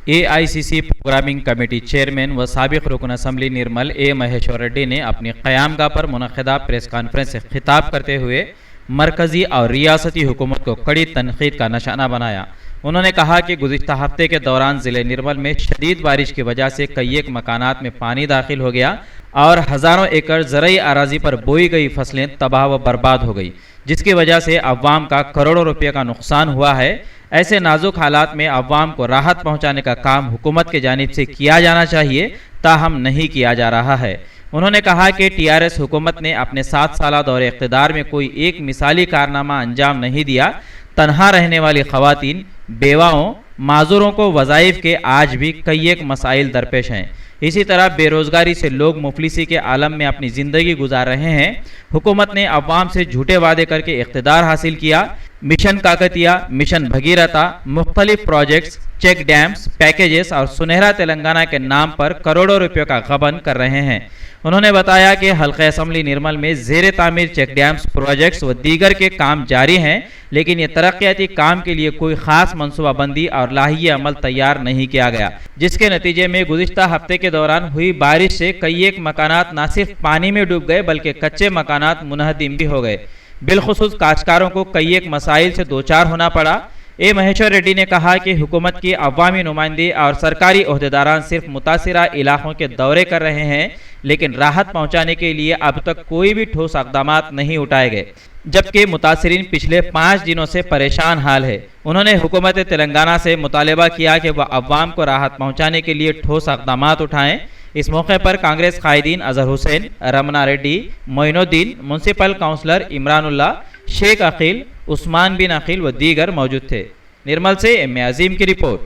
AICC programming committee chairman व साबिक रुकन असम्बली निर्मल ए महेश्वर रेड्डी ने अपनी क़यामगाह पर मुनक़िदा प्रेस कॉन्फ्रेंस से खिताब करते हुए मरकज़ी और रियासती हुकूमत को कड़ी तनक़ीद का निशाना बनाया। उन्होंने कहा कि गुज़िश्ता हफ्ते के दौरान ज़िले निर्मल में शदीद बारिश की वजह से कई एक मकानात में पानी दाखिल हो गया और हज़ारों एकड़ ज़रई अराज़ी पर बोई गई फसलें तबाह व बर्बाद हो गई, जिसकी वजह से अवाम का करोड़ों रुपये का नुकसान हुआ है। ऐसे नाजुक हालात में अवाम को राहत पहुँचाने का काम हुकूमत की जानिब से किया जाना चाहिए, ताहम नहीं किया जा रहा है। उन्होंने कहा कि TRS हुकूमत ने अपने 7 साला दौरे इक़्तिदार में कोई एक मिसाली कारनामा अंजाम नहीं दिया। तनहा रहने वाली ख़वातीन, बेवाओं, माजूरों को वज़ाइफ के आज भी कई एक मसाइल दरपेश हैं। इसी तरह बेरोज़गारी से लोग मुफलिसी के आलम में अपनी ज़िंदगी गुजार रहे हैं। हुकूमत ने अवाम से झूठे वादे करके इक़्तिदार हासिल किया। मिशन काकतिया, मिशन भगीरथा, मुख्तलिफ प्रोजेक्ट्स, चेक डैम्स, पैकेजेस और सुनहरा तेलंगाना के नाम पर करोड़ों रुपयों का गबन कर रहे हैं। उन्होंने बताया कि हल्क़े असम्बली निर्मल में ज़ेर तामीर चेक डैम्स, प्रोजेक्ट्स व दीगर के काम जारी हैं, लेकिन ये तरक्याती काम के लिए कोई ख़ास मनसूबाबंदी और लाही अमल तैयार नहीं किया गया, जिसके नतीजे में गुज़िश्ता हफ्ते के दौरान हुई बारिश से कई एक मकानात न सिर्फ पानी में डूब गए बल्कि कच्चे मकानात मुनहदिम भी हो गए। बिलखुसूस काश्तकारों को कई एक मसाइल से दो चार होना पड़ा। ए महेश्वर रेड्डी ने कहा कि हुकूमत की अवामी नुमाइंदे और सरकारी ओहदेदारान सिर्फ मुतासिरा इलाकों के दौरे कर रहे हैं, लेकिन राहत पहुंचाने के लिए अब तक कोई भी ठोस इक़दामात नहीं उठाए गए, जबकि मुतासिरीन पिछले 5 दिनों से परेशान हाल है। उन्होंने हुकूमत तेलंगाना से मुतालबा किया कि वह अवाम को राहत पहुंचाने के लिए ठोस इक़दामात उठाएं। इस मौके पर कांग्रेस कायदीन अजहर हुसैन, रमना रेड्डी, मोइनुद्दीन, म्यूनसिपल काउंसलर इमरानुल्ला, शेख अकील, उस्मान बिन अकील व दीगर मौजूद थे। निर्मल से एम ए अजीम की रिपोर्ट।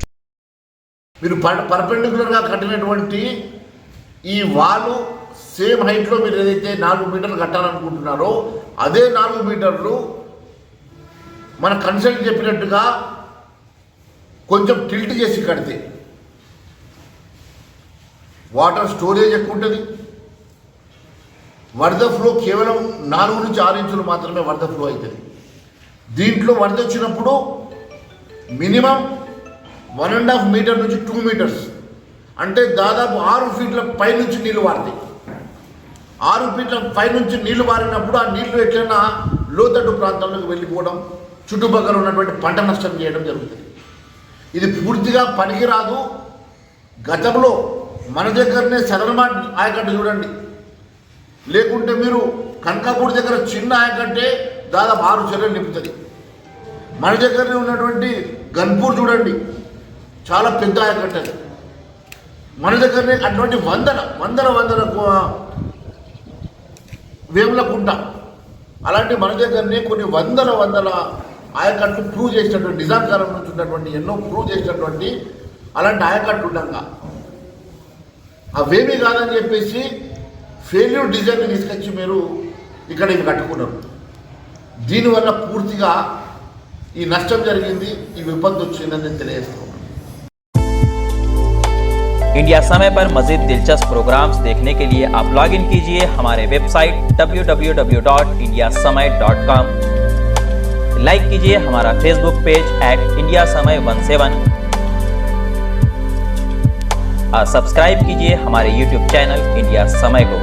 మీరు పర్పెండిక్యులర్గా కట్టినటువంటి ఈ వాలు సేమ్ హైట్లో మీరు ఏదైతే 4 మీటర్లు కట్టాలనుకుంటున్నారో అదే 4 మీటర్లు మన కన్సల్ట్ చెప్పినట్టుగా కొంచెం టిల్ట్ చేసి కడితే వాటర్ స్టోరేజ్ ఎక్కువ ఉంటుంది. వరద ఫ్లో కేవలం 4 నుంచి 6 ఇంచులు మాత్రమే వరద ఫ్లో అవుతుంది. దీంట్లో వరద వచ్చినప్పుడు మినిమం 1.5 మీటర్ నుంచి 2 మీటర్స్ అంటే దాదాపు 6 ఫీట్ల పైనుంచి నీళ్ళు వారుతాయి. 6 ఫీట్ల పైనుంచి నీళ్లు వారినప్పుడు ఆ నీళ్లు ఎట్లైనా లోతట్టు ప్రాంతాల్లోకి వెళ్ళిపోవడం, చుట్టుపక్కల ఉన్నటువంటి పంట నష్టం చేయడం జరుగుతుంది. ఇది పూర్తిగా పనికిరాదు. గతంలో మన దగ్గరనే సదరమాట్ ఆయకట్టు చూడండి, లేకుంటే మీరు కనకాపూడి దగ్గర చిన్న ఆయకట్టే దాదాపు 6 చెరువులు నింపుతుంది. మన దగ్గరనే ఉన్నటువంటి గన్పూర్ చూడండి, చాలా పెద్ద ఆయకట్టు అది. మన దగ్గరనే అటువంటి వందల వేములకుంట అలాంటి మన దగ్గరనే కొన్ని వందల ఆయకట్లు ప్రూవ్ చేసినటువంటి నిజాం కాలం నుంచి ఉన్నటువంటి ఎన్నో ప్రూవ్ చేసినటువంటి అలాంటి ఆయకట్లు ఉండగా అవేమీ కాదని చెప్పేసి ఫెయిల్యూర్ డిజైన్ తీసుకొచ్చి మీరు ఇక్కడ ఇవి కట్టుకున్నారు. దీనివల్ల పూర్తిగా ఈ నష్టం జరిగింది, ఈ విపత్తు వచ్చిందని తెలియజేస్తున్నాను. इंडिया समय पर मज़ीद दिलचस्प प्रोग्राम्स देखने के लिए आप लॉग इन कीजिए हमारे वेबसाइट www.indiasamay.com। लाइक कीजिए हमारा फेसबुक पेज @indiasamay17 और सब्सक्राइब कीजिए हमारे यूट्यूब चैनल इंडिया समय को।